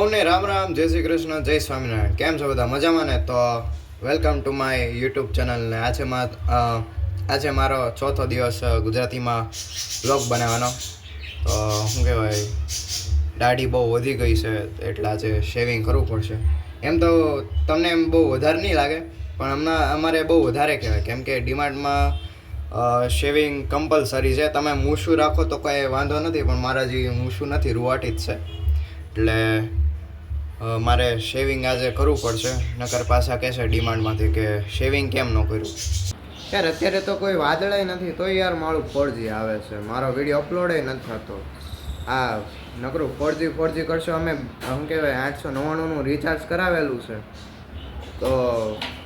અમને રામ રામ, જય શ્રી કૃષ્ણ, જય સ્વામિનારાયણ. કેમ છો બધા? મજામાં ને? તો welcome to my YouTube channel. ને આજે મારો ચોથો દિવસ ગુજરાતીમાં વ્લોગ બનાવવાનો. તો શું કહેવાય, દાઢી બહુ વધી ગઈ છે એટલે આજે શેવિંગ કરવું પડશે. એમ તો તમને એમ બહુ વધારે નહીં લાગે, પણ અમારે બહુ વધારે કહેવાય, કેમ કે ડીમાર્ટમાં શેવિંગ કમ્પલસરી છે. તમે મૂછું રાખો તો કંઈ વાંધો નથી, પણ મારા જે મૂછું નથી, રૂવાટી જ છે. એટલે મારે શેવિંગ આજે કરવું પડશે, નકર પાછા કહેશે ડિમાન્ડમાંથી કે શેવિંગ કેમ ન કર્યું. યાર અત્યારે તો કોઈ વાદળાય નથી, તો યાર મારું 4G આવે છે. મારો વિડીયો અપલોડે નથી થતો. આ નકરું 4G કરશો. અમે શું કહેવાય 899નું રિચાર્જ કરાવેલું છે, તો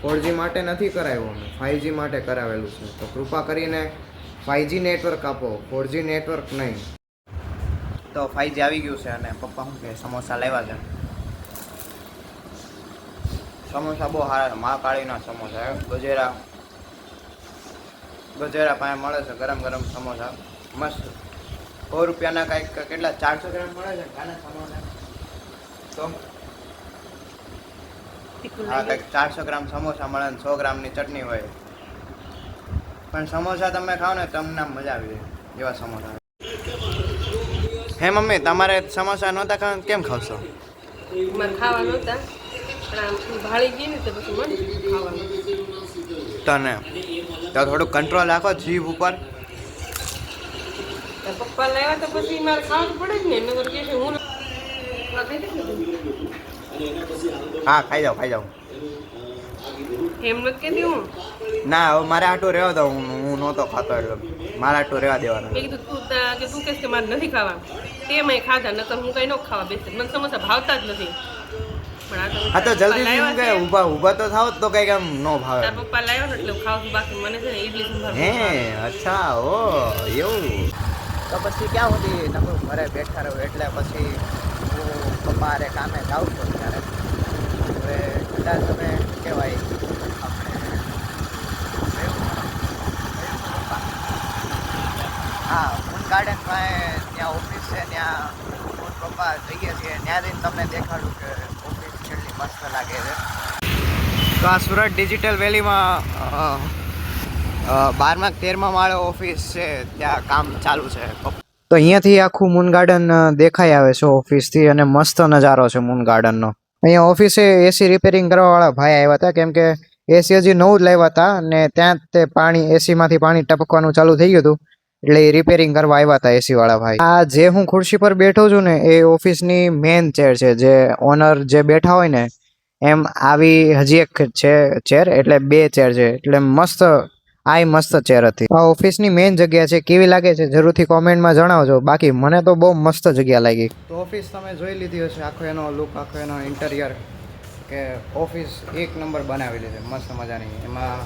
4G માટે નથી કરાવ્યું, અમે 5G માટે કરાવેલું છે. તો કૃપા કરીને 5G નેટવર્ક આપો, 4G નેટવર્ક નહીં. તો 5G આવી ગયું છે અને પપ્પા શું કહે સમોસા લાવ્યા છે. સમોસા બહુ સારા, મહાકાળીના સમોસા. ગજેરા પાસે મળે છે ગરમ ગરમ સમોસા, મસ્ત. 100 રૂપિયાના કાંઈક કેટલા 400 ગ્રામ મળે છે કાના સમોસા. તો હા, કંઈક 400 ગ્રામ સમોસા મળે ને 100 ગ્રામની ચટણી હોય. પણ સમોસા તમે ખાઓ ને તમને મજા આવી જાય એવા સમોસા. હે મમ્મી, તમારે સમોસા નહોતા ખાવા, કેમ ખાવશો? ખાવા નહોતા, પણ ભાળી ગઈ ને તો પછી મને ખાવાનું. તને તો થોડુંક કંટ્રોલ રાખો જીભ ઉપર. પપ્પા લાવ્યા તો પછી મારે ખાવું પડે જ ને. નગર કે છે હું હા, ખાઈ જાઓ. એમ નથી કહેતી હું. ના, હવે મારે આટું રહેવા દો. હું નહોતો ખાતો એટલે મારે આટું રહેવા દેવાનું. મેં કીધું તું કહેશ કે મારે નથી ખાવા, તે મેં ખાધા, નકર હું કઈ ન ખાવા બેસે. મને સમોસા ભાવતા જ નથી. હા, તો જલ્દી કે ઊભા તો થાવ તો કઈ કામ ન ભાવે. પપ્પા લાવ્યા ને એટલે ખાવું. બાકી મને છે ને ઈડલી સંભાર. હે અચ્છા, ઓ એવું. તો પછી ક્યાં સુધી તમે ઘરે બેઠા રહો, એટલે પછી હું પપ્પા અરે કામે જાઉં છું ત્યારે. હવે કદાચ તમે કહેવાય હા, મૂન ગાર્ડન પાસે ત્યાં ઓફિસ છે, ત્યાં હું પપ્પા જઈએ છીએ. ત્યાંથી તમને દેખાડું કે ઓફિસ કેટલી મસ્ત લાગે છે. તો આ સુરત ડિજિટલ વેલીમાં 12મા 13મા માળે ઓફિસ છે, ત્યાં કામ ચાલુ છે. તો અહીંયાથી આખું મૂન ગાર્ડન દેખાઈ આવે છે ઓફિસથી, અને મસ્ત નજારો છે મૂન ગાર્ડનનો. અહીંયા ઓફિસે એસી રિપેરિંગ કરવાવાળા ભાઈ આવ્યા હતા, કેમ કે એસી હજી નવું જ લાવ્યા હતા અને ત્યાં તે એસીમાંથી પાણી ટપકવાનું ચાલુ થઈ ગયું હતું, એટલે એ રિપેરિંગ કરવા આવ્યા હતા એસી વાળા ભાઈ. આ જે હું ખુરશી પર બેઠો છું ને, એ ઓફિસની મેઇન ચેર છે. જે ઓનર જે બેઠા હોય ને એમ આવી હજી એક છે ચેર, એટલે 2 ચેર છે. એટલે મસ્ત મસ્ત ચેર હતી. આ ઓફિસની મેઇન જગ્યા છે. કેવી લાગે છે જરૂરથી કોમેન્ટમાં જણાવજો. બાકી મને તો બહુ મસ્ત જગ્યા લાગી. તો ઓફિસ તમે જોઈ લીધી હશે, આખો એનો લુક, આખો એનો ઇન્ટિરિયર, કે ઓફિસ એક નંબર બનાવેલી છે, મસ્ત મજાની. એમાં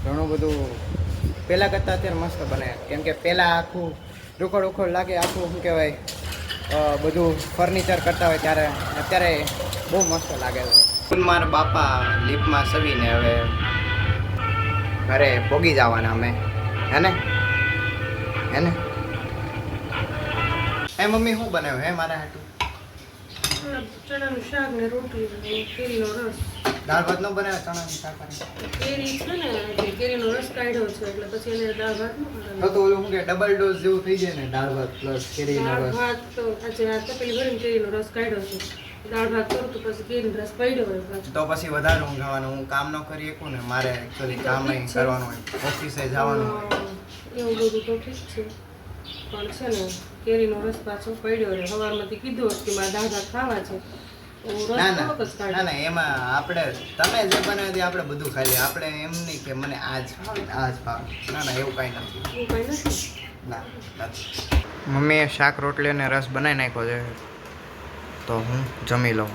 ઘણું બધું પહેલાં કરતાં અત્યારે મસ્ત બને, કેમ કે પહેલાં આખું રૂખડ લાગે, આખું શું કહેવાય બધું ફર્નિચર કરતા હોય ત્યારે. અત્યારે બહુ મસ્ત લાગે છે. મારા બાપા લિફ્ટમાં સવીને હવે ઘરે પોગી જવાના અમે, હેને. હે મમ્મી, શું બનાવ્યું હે મારા હાટું? ચણાનું શાક ને રોટલી, કેરીનો રસ. દાળ ભાત નો બનાવ્યો, ચણાનું શાક. કેરી છે ને, કેરીનો રસ કાઢ્યો છે, એટલે પછી એને દાળ ભાત તો ઓલું શું કે ડબલ ડોઝ જેવું થઈ જાય ને, દાળ ભાત પ્લસ કેરીનો રસ. દાળ ભાત તો આજે આ તપેલી ભરીને કેરીનો રસ કાઢ્યો છે. દાળ ભાત કરું તો પછી કેરીનો રસ પડ્યો હોય, તો પછી વધારે ઊંઘવાનું. હું કામ ન કરી શકું ને, મારે એકચ્યુઅલી કામ કરવાનું હોય, ઓફિસે જવાનું હોય. એવું બધું તો ઠીક છે, પણ છે ને કેરીનો રસ પાછો પડ્યો રહે. સવારમાંથી કીધું કે મારે દાળ ભાત ખાવા છે. ના, એમાં આપણે તમે જે બનાવી આપણે બધું ખાઈ લઈએ. આપણે એમ નહીં કે મને આજ ભાવે. ના, એવું કાંઈ નથી. ના, મમ્મીએ શાક રોટલી અને રસ બનાવી નાખ્યો છે, તો હું જમી લઉં.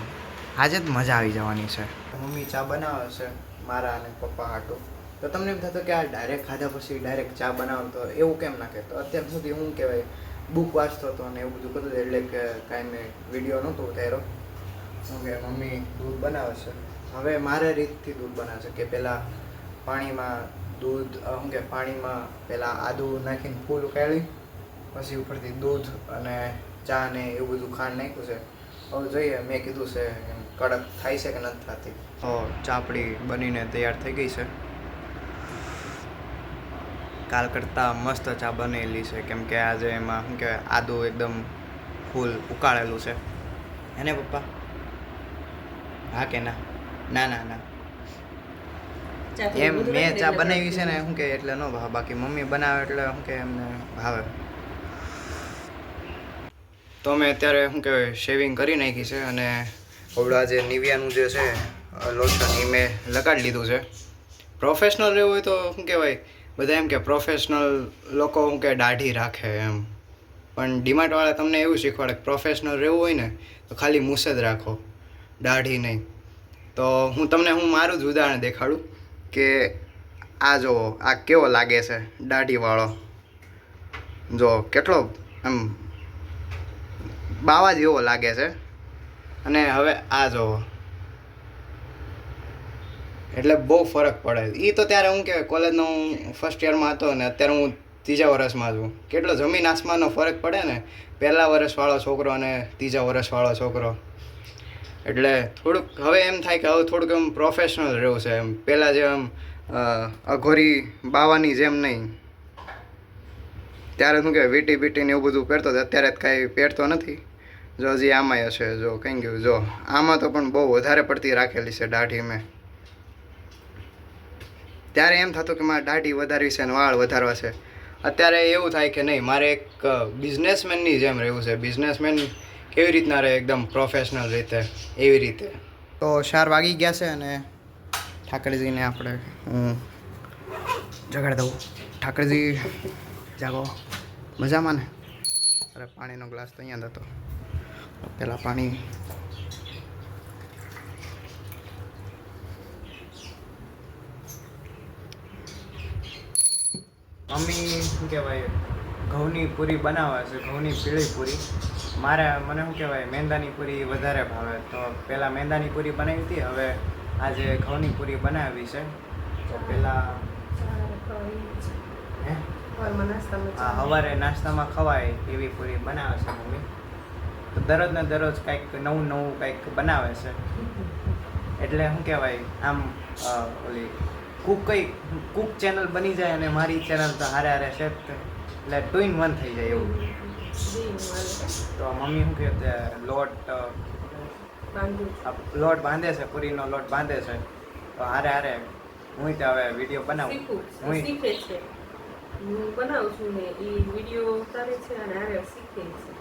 આજે જ મજા આવી જવાની છે. મમ્મી ચા બનાવે છે મારા અને પપ્પા હાટું. તો તમને એમ થતું કે આ ડાયરેક્ટ ખાધા પછી ડાયરેક્ટ ચા બનાવો, તો એવું કેમ નાખે? તો અત્યાર સુધી હું કહેવાય બુક વાંચતો હતો અને એવું બધું કરતું, એટલે કે કાંઈ મેં વિડીયો નહોતો ઉતાર્યો. શું કે મમ્મી દૂધ બનાવે છે. હવે મારે રીતથી દૂધ બનાવે છે કે પહેલાં પાણીમાં પહેલાં આદું નાખીને ફૂલ ઉકાળી, પછી ઉપરથી દૂધ અને ચા ને એવું બધું ખાંડ નાખ્યું છે. હવે જોઈએ, મેં કીધું છે એમ કડક થાય છે કે નથી થતી. તો ચાપડી બનીને તૈયાર થઈ ગઈ છે. કાલ કરતાં મસ્ત ચા બનેલી છે, કેમ કે આજે એમાં શું કહેવાય આદું એકદમ ફૂલ ઉકાળેલું છે. હે ને પપ્પા? હા કે ના? ના ના ના એમ મેં ચા બનાવી છે ને શું કે એટલે ન ભાવે, બાકી મમ્મી બનાવે એટલે શું કે એમને ભાવે. તો મેં અત્યારે શું કહેવાય શેવિંગ કરી નાખી છે અને હવડા જે નિવિયાનું જે છે લોશન એ મેં લગાડી લીધું છે. પ્રોફેશનલ રહેવું હોય તો શું કહેવાય બધા એમ કે પ્રોફેશનલ લોકો શું કે દાઢી રાખે એમ, પણ ડીમાર્ટવાળા તમને એવું શીખવાડે કે પ્રોફેશનલ રહેવું હોય ને તો ખાલી મૂછ જ રાખો, દાઢી નહીં. તો હું મારું જ ઉદાહરણ દેખાડું કે આ જો આ કેવો લાગે છે દાઢીવાળો, જો કેટલો આમ બાવા જેવો લાગે છે. અને હવે આ જોવો, એટલે બહુ ફરક પડે. એ તો ત્યારે હું કે કોલેજનો હું ફર્સ્ટ યરમાં હતો ને અત્યારે હું ત્રીજા વર્ષમાં છું. કેટલો જમીન આસમાનનો ફરક પડે ને, પહેલા વર્ષવાળો છોકરો અને ત્રીજા વર્ષવાળો છોકરો. એટલે થોડુંક હવે એમ થાય કે હવે થોડુંક એમ પ્રોફેશનલ રહેવું છે એમ, પહેલાં જે આમ અઘોરી બાવાની જેમ નહીં. ત્યારે શું કહેવાય વીટી બીટીને એવું બધું પહેરતો હતો, અત્યારે કાંઈ પહેરતો નથી. જો હજી આમાંય હશે, જો કંઈ ગયું, જો આમાં તો પણ બહુ વધારે પડતી રાખેલી છે દાઢી મેં. ત્યારે એમ થતું કે મારે દાઢી વધારવી છે અને વાળ વધારવા છે. અત્યારે એવું થાય કે નહીં, મારે એક બિઝનેસમેનની જેમ રહેવું છે. બિઝનેસમેન કેવી રીતના રહે એકદમ પ્રોફેશનલ રીતે, એવી રીતે. તો 4 વાગી ગયા છે અને ઠાકરજીને આપણે હું જગાડી દઉં. ઠાકરજી જાગો, મજામાં ને? અરે પાણીનો ગ્લાસ તો અહીંયા જ હતો. પહેલાં પાણી મમ્મી શું કહેવાય ઘઉંની પૂરી બનાવે છે, ઘઉંની પીળી પૂરી. મને શું કહેવાય મેંદાની પૂરી વધારે ભાવે, તો પહેલાં મેંદાની પૂરી બનાવી હતી, હવે આજે ઘઉંની પૂરી બનાવી છે. તો પહેલાં સવારે નાસ્તામાં ખવાય એવી પૂરી બનાવે છે મમ્મી. તો દરરોજ ને દરરોજ કંઈક નવું કંઈક બનાવે છે. એટલે શું કહેવાય આમ ઓલી કુક ચેનલ બની જાય અને મારી ચેનલ તો હારે છે, એટલે 2 in 1 થઈ જાય એવું. તો મમ્મી શું કહે લોટ બાંધે છે, પૂરીનો લોટ બાંધે છે. તો હારે હું તો હવે વિડીયો બનાવું, હું શીખે છે, હું બનાવું છું ને એ વિડીયો ઉતારે છે અને હારે શીખે છે.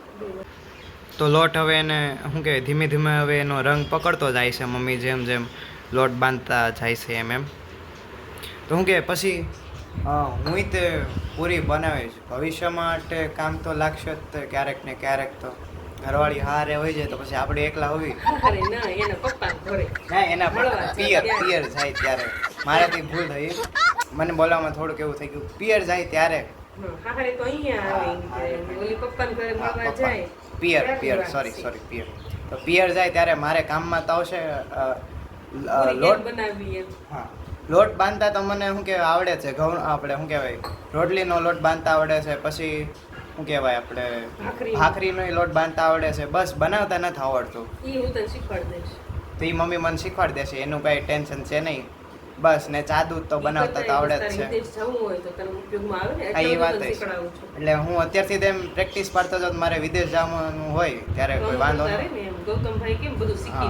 તો લોટ હવે એને શું કહેવાય ધીમે ધીમે હવે એનો રંગ પકડતો જાય છે મમ્મી, જેમ જેમ લોટ બાંધતા જાય છે એમ. તો શું કે પછી હું તે પૂરી બનાવીશ. ભવિષ્ય માટે કામ તો લાગશે જ તે ક્યારેક ને ક્યારેક. તો ઘરવાળી હારે હોય જાય તો પછી આપણે એકલા હોવી ના, એના પિયર જાય ત્યારે મારાથી ભૂલ થઈ, મને બોલવામાં થોડુંક એવું થઈ ગયું. પિયર જાય ત્યારે પિયર સોરી પિયર. તો પિયર જાય ત્યારે મારે કામમાં તો આવશે લોટ બનાવી. હા, લોટ બાંધતા તો મને શું કહેવાય આવડે છે. ઘઉં આપણે શું કહેવાય રોટલીનો લોટ બાંધતા આવડે છે, પછી શું કહેવાય આપણે ભાખરીનો લોટ બાંધતા આવડે છે, બસ બનાવતા નથી આવડતું. તો એ મમ્મી મને શીખવાડી દેશે, એનું કાંઈ ટેન્શન છે નહીં. બસ ને ચા દૂધ તો બનાવતા તો આવડે જ છે. એ વાત એટલે હું અત્યારથી તેમ પ્રેક્ટિસ પાડતો હતો. મારે વિદેશ જવાનું હોય ત્યારે કોઈ વાંધો નહીં.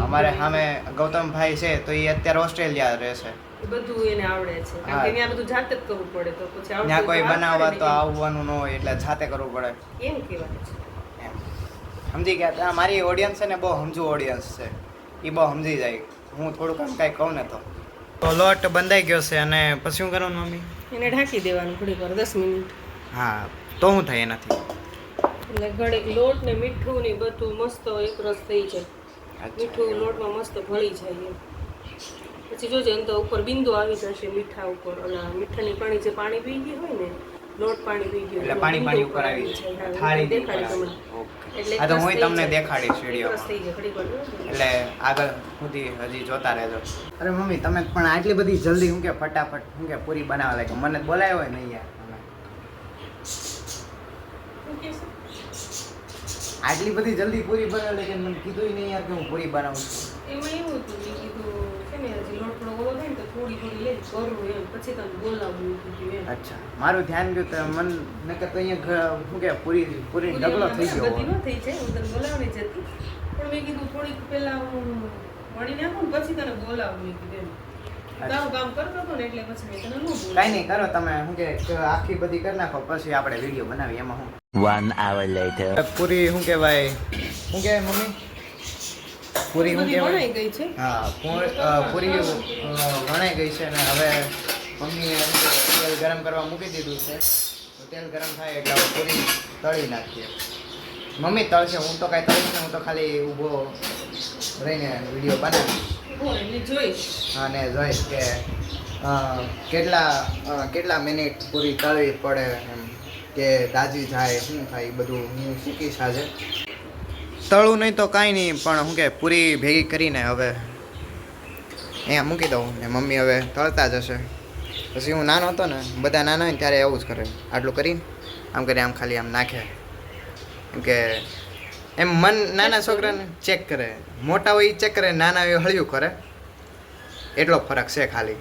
અમારે સામે ગૌતમભાઈ છે તો એ અત્યારે ઓસ્ટ્રેલિયા રહે છે. બધું એને આવડે છે, કારણ કે ત્યાં બધું જાતે જ કરવું પડે. તો પછી ત્યાં કોઈ બનાવવા તો આવવાનું ન હોય એટલે જાતે કરવું પડે. એમ કહેવાય છે. એમ સમજી ગયા? મારી ઓડિયન્સ છે ને બહુ સમજુ ઓડિયન્સ છે, એ બહુ સમજી જાય. હું થોડુંક આમ કાંઈ કહું ને તો લોટ બંધાઈ ગયો છે અને પછી શું કરવાનું મમ્મી? એને ઢાંકી દેવાનું થોડીક વાર, 10 મિનિટ. હા, તો શું થાય એનાથી? એટલે ઘડીક લોટ ને મીઠું ને બધું મસ્ત એકરસ થઈ જાય. મીઠું લોટમાં મસ્ત ભળી જાય. પછી જોજે એમ તો ઉપર બિંદુ આવી જશે મીઠા ઉપર. ઓલા મીઠાની પાણી જે પાણી પી ગયું હોય ને, લોટ પાણી પી ગયું એટલે પાણી ઉપર આવી જાય, થાળી દેખાડે તમને. એટલે આ તો હું તમને દેખાડીશ વિડીયોમાં. એટલે આગળ સુધી હજી જોતા રહેજો. અરે મમ્મી તમે પણ આટલી બધી જલ્દી હું કે ફટાફટ હું કે પૂરી બનાવવા લાગે, મને બોલાયો હોય નહીં યાર. આટલી બધી જલ્દી પૂરી બનાવે કે મને કીધું નહીં યાર કે હું પૂરી બનાવું છું. એમાં એવું હતું મેં કીધું છે ને હજી લોટ થોડો ઓલો થાય ને તો થોડી થોડી લઈ કરું એમ પછી તને બોલાવું કીધું એમ. અચ્છા મારું ધ્યાન ગયું તો મન નકર તો અહીંયા શું કે પૂરી ઢગલો થઈ ગયો બધી ન થઈ છે હું તને બોલાવવાની જ હતી પણ મેં કીધું થોડીક પહેલા હું વળી નાખું ને પછી તને બોલાવું મેં કીધું એમ. તારું કામ કરતો હતો ને એટલે પછી મેં તને ન બોલાવ્યું. કાંઈ નહીં કરો તમે શું કે આખી બધી કરી નાખો પછી આપણે વિડીયો બનાવીએ એમાં હું. 1 hour later. પૂરી શું કહેવાય મમ્મી પૂરી શું બધી કહેવાય વણાઈ ગઈ છે. હા પૂરી વણાઈ ગઈ છે ને હવે મમ્મીએ તેલ ગરમ કરવા મૂકી દીધું છે તો તેલ ગરમ થાય એટલે હવે પૂરી તળી નાખીએ. મમ્મી તળશે હું તો કાંઈ તળીશ ને હું તો ખાલી ઊભો રહીને વિડીયો બનાવીશ ઉભો એટલે જોઈશ. અને જોઈશ કે કેટલા મિનિટ પૂરી તળવી પડે એમ કે દાજી જાય શું થાય એ બધું હું શીખીશ આજે. તળું નહીં તો કાંઈ નહીં પણ શું કે પૂરી ભેગી કરીને હવે અહીંયા મૂકી દઉં ને મમ્મી હવે તળતા જશે. પછી હું નાનો હતો ને બધા નાના હોય ને ત્યારે એવું જ કરે આટલું કરીને આમ કરી આમ ખાલી આમ નાખે એમ કે એમ મન નાના છોકરાને ચેક કરે મોટા હોય એ ચેક કરે નાના હોય એ હળિયું કરે એટલો ફરક છે ખાલી.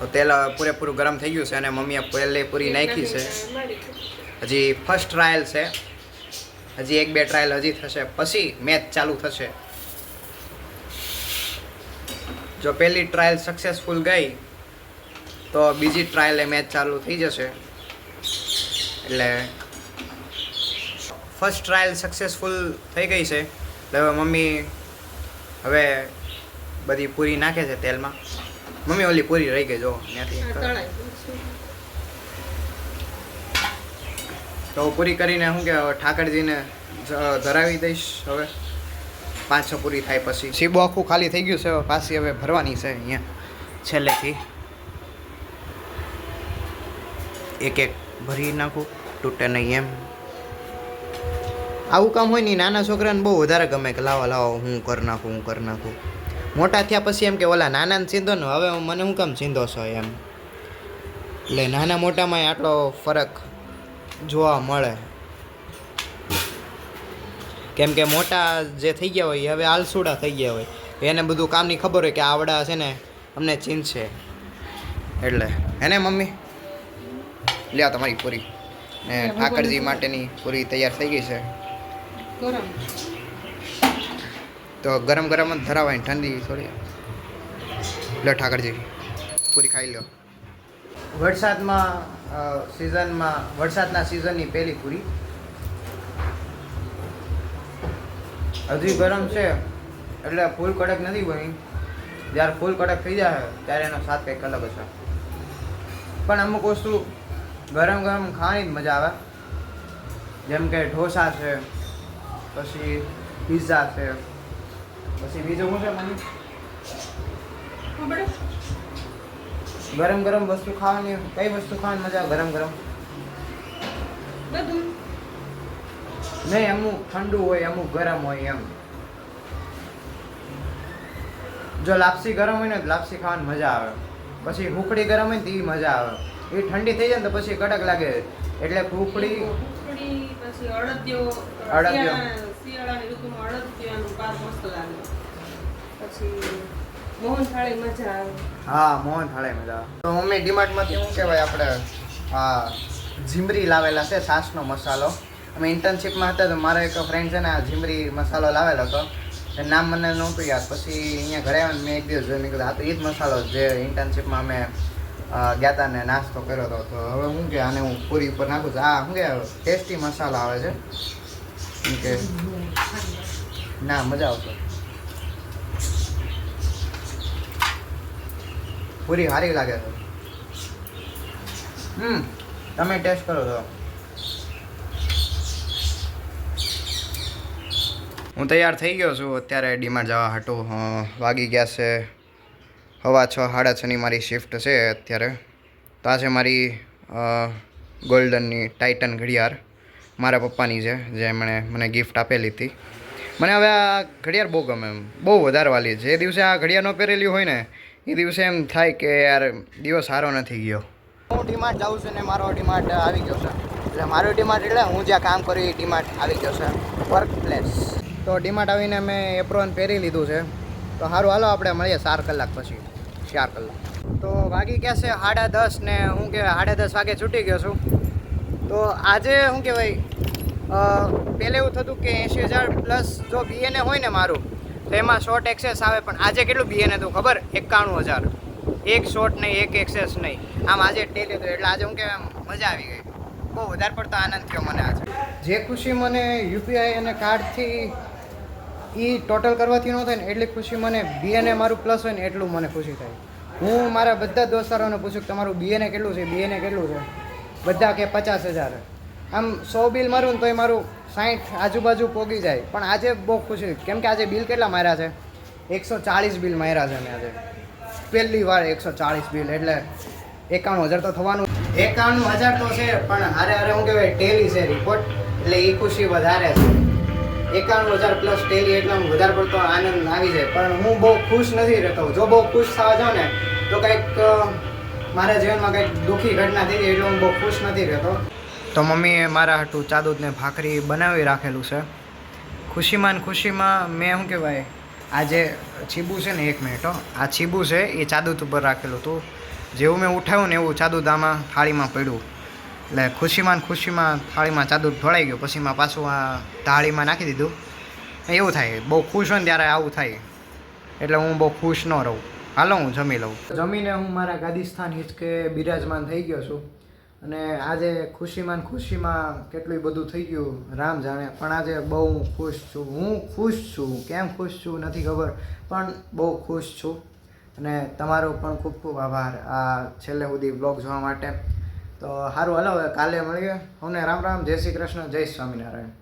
તો તેલ પૂરેપૂરું ગરમ થઈ ગયું છે અને મમ્મીએ પહેલે પૂરી નાખી છે. હજી ફર્સ્ટ ટ્રાયલ છે હજી 1-2 ટ્રાયલ હજી થશે પછી મેચ ચાલુ થશે. જો પહેલી ટ્રાયલ સક્સેસફુલ ગઈ તો બીજી ટ્રાયલે મેચ ચાલુ થઈ જશે. એટલે ફર્સ્ટ ટ્રાયલ સક્સેસફુલ થઈ ગઈ છે એટલે હવે મમ્મી હવે બધી પૂરી નાખે છે તેલમાં. મમ્મી ઓલી પૂરી રહી ગઈ જો ત્યાંથી તો પૂરી કરીને શું કે ઠાકરજીને ધરાવી દઈશ. હવે 5-6 પૂરી થાય પછી સીબો આખું ખાલી થઈ ગયું છે પાછી હવે ભરવાની છે અહીંયા છેલ્લેથી એક ભરી નાખું તૂટે નહીં એમ. આવું કામ હોય ને નાના છોકરાને બહુ વધારે ગમે કે લાવો હું કરી નાખું. મોટા થયા પછી એમ કે ઓલા નાનાને સીંધો ને હવે મને હું કામ સીંધો છો એમ. એટલે નાના મોટામાં આટલો ફરક જોવા મળે કેમ કે મોટા જે થઈ ગયા હોય હવે આલસુડા થઈ ગયા હોય એને બધું કામની ખબર હોય કે આવડા છે ને અમને ચીંધશે એટલે એને મમ્મી લ્યા તમારી પૂરી ને ઠાકરજી માટેની પૂરી તૈયાર થઈ ગઈ છે. તો ગરમ જ ધરાવાય ઠંડી થોડી. લો ઠાકરજી પૂરી ખાઈ લો. વરસાદના સિઝનની પહેલી પૂરી હજી ગરમ છે એટલે ફૂલ કડક નથી બની. જ્યારે ફૂલ કડક થઈ જાય ત્યારે એનો સ્વાદ કંઈક અલગ હશે. પણ અમુક વસ્તુ ગરમ ખાવાની જ મજા આવે જેમ કે ઢોસા છે પછી પિઝા છે પછી બીજું શું છે મમ્મી ગરમ વસ્તુ ખાવાની કઈ વસ્તુ ખાવાની મજા ગરમ બધું નહીં અમુક ઠંડુ હોય અમુક ગરમ હોય એમ. જો લાપસી ગરમ હોય ને તો લાપસી ખાવાની મજા આવે. પછી હુકડી ગરમ હોય ને તો એ મજા આવે. એ ઠંડી થઈ જાય ને તો પછી કડક લાગે એટલે હુકડી પછી અડદિયો શિયાળાની ઋતુમાં અડદિયાનું પાક મસ્ત લાગે. પછી મોહન થાળી મજા આવે. હા મોહન થાળે મજા આવે. તો મમ્મી ડીમાર્ટમાંથી શું કહેવાય આપણે હા ઝીમરી લાવેલા છે છાશનો મસાલો. અમે ઇન્ટર્નશીપમાં હતા તો મારો એક ફ્રેન્ડ છે ને આ ઝીમરી મસાલો લાવેલો હતો એ નામ મને નહોતું યાદ. પછી અહીંયા ઘરે આવ્યા મેં એક દિવસ જોઈને કીધું આ તો એ જ મસાલો જે ઇન્ટર્નશીપમાં અમે ગયા હતા ને નાસ્તો કર્યો હતો. તો હવે શું કે આને હું પૂરી ઉપર નાખું છું. આ શું કે ટેસ્ટી મસાલો આવે છે એમ કે ના મજા આવશે. પૂરી સારી લાગે છે. તમે ટેસ્ટ કરો તો. હું તૈયાર થઈ ગયો છું અત્યારે ડીમાર્ટ જવા હાટું. વાગી ગયા છે 6:30-6:30 મારી શિફ્ટ છે અત્યારે. તો આ છે મારી ગોલ્ડનની ટાઇટન ઘડિયાળ મારા પપ્પાની છે જે એમણે મને ગિફ્ટ આપેલી હતી. મને હવે આ ઘડિયાળ બહુ ગમે એમ બહુ વધારે વાલી. જે દિવસે આ ઘડિયાળ ન પહેરેલી હોય ને એ દિવસે એમ થાય કે યાર દિવસ સારો નથી ગયો. હું ડીમાર્ટ જાઉં છું ને મારો ડીમાર્ટ આવી ગયો છે. એટલે મારું ડીમાર્ટ એટલે હું જ્યાં કામ કરું એ ડીમાર્ટ આવી ગયો છે, વર્ક પ્લેસ. તો ડીમાર્ટ આવીને મેં એપ્રોન પહેરી લીધું છે. તો સારું, હાલો આપણે મળીએ 4 કલાક પછી. 4 કલાક તો વાગી ગયા છે 10:30 ને હું કહેવાય 10:30 વાગે છૂટી ગયો છું. તો આજે શું કહેવાય પહેલે એવું થતું કે 80,000 પ્લસ જો બીએનએ હોય ને મારું તો એમાં શોર્ટ એક્સેસ આવે, પણ આજે કેટલું બીએનએ હતું ખબર? 91,000. એક શોર્ટ નહીં, એક એક્સેસ નહીં, આમ આજે ટેલી હતું. એટલે આજે હું કે મજા આવી ગઈ, બહુ વધારે પડતો આનંદ થયો મને આજે. જે ખુશી મને યુપીઆઈ અને કાર્ડથી એ ટોટલ કરવાથી ન થાય ને એટલી ખુશી મને બીએનએ મારું પ્લસ હોય ને એટલું મને ખુશી થાય. હું મારા બધા દોસ્તારોને પૂછું કે તમારું બીએનએ કેટલું છે, બીએનએ કેટલું છે? બધા કે 50,000. આમ 100 બિલ મારું ને તોય મારું 60 આજુબાજુ પોગી જાય. પણ આજે બહુ ખુશી, કેમ કે આજે બિલ કેટલા માર્યા છે? 140 બિલ માર્યા છે મેં આજે. પહેલી વાર 140 બિલ, એટલે 91,000 તો થવાનું. 91,000 તો છે, પણ હારે હારે હું કહેવાય ટેલી છે રિપોર્ટ, એટલે એ ખુશી વધારે છે. 91,000 પ્લસ ટેલી એટલે વધારે પડતો આનંદ આવી જાય. પણ હું બહુ ખુશ નથી રહેતો. જો બહુ ખુશ થવા જાઉં ને તો કંઈક મારા જીવનમાં કંઈક દુઃખી ઘટના થઈ ગઈ એટલે હું બહુ ખુશ નથી રહેતો. તો મમ્મીએ મારા હાટું ચાદુદને ભાખરી બનાવી રાખેલું છે. ખુશીમાં ને ખુશીમાં મેં શું કહેવાય આજે ચીબુ છે ને, 1 મિનિટ હો, આ ચીબુ છે એ ચાદુદ ઉપર રાખેલું હતું. જેવું મેં ઉઠાવ્યું ને એવું ચાદુદ આમાં થાળીમાં પડ્યું. એટલે ખુશીમાં ને ખુશીમાં થાળીમાં ચાદુદ ઢોળાઈ ગયું. પછી મેં પાછું આ થાળીમાં નાખી દીધું. એવું થાય, બહુ ખુશ હોય ને ત્યારે આવું થાય. એટલે હું બહુ ખુશ ન રહું. હાલો હું જમી લઉં. જમીને હું મારા ગાદીસ્થાન હિંચકે બિરાજમાન થઈ ગયો છું. અને આજે ખુશીમાં કેટલું બધું થઈ ગયું રામ જાણે. પણ આજે બહુ ખુશ છું. હું ખુશ છું, કેમ ખુશ છું નથી ખબર, પણ બહુ ખુશ છું. અને તમારો પણ ખૂબ ખૂબ આભાર આ છેલ્લે સુધી બ્લોગ જોવા માટે. તો સારું, હાલો હવે કાલે મળીએ. હું રામ રામ, જય શ્રી કૃષ્ણ, જય સ્વામિનારાયણ.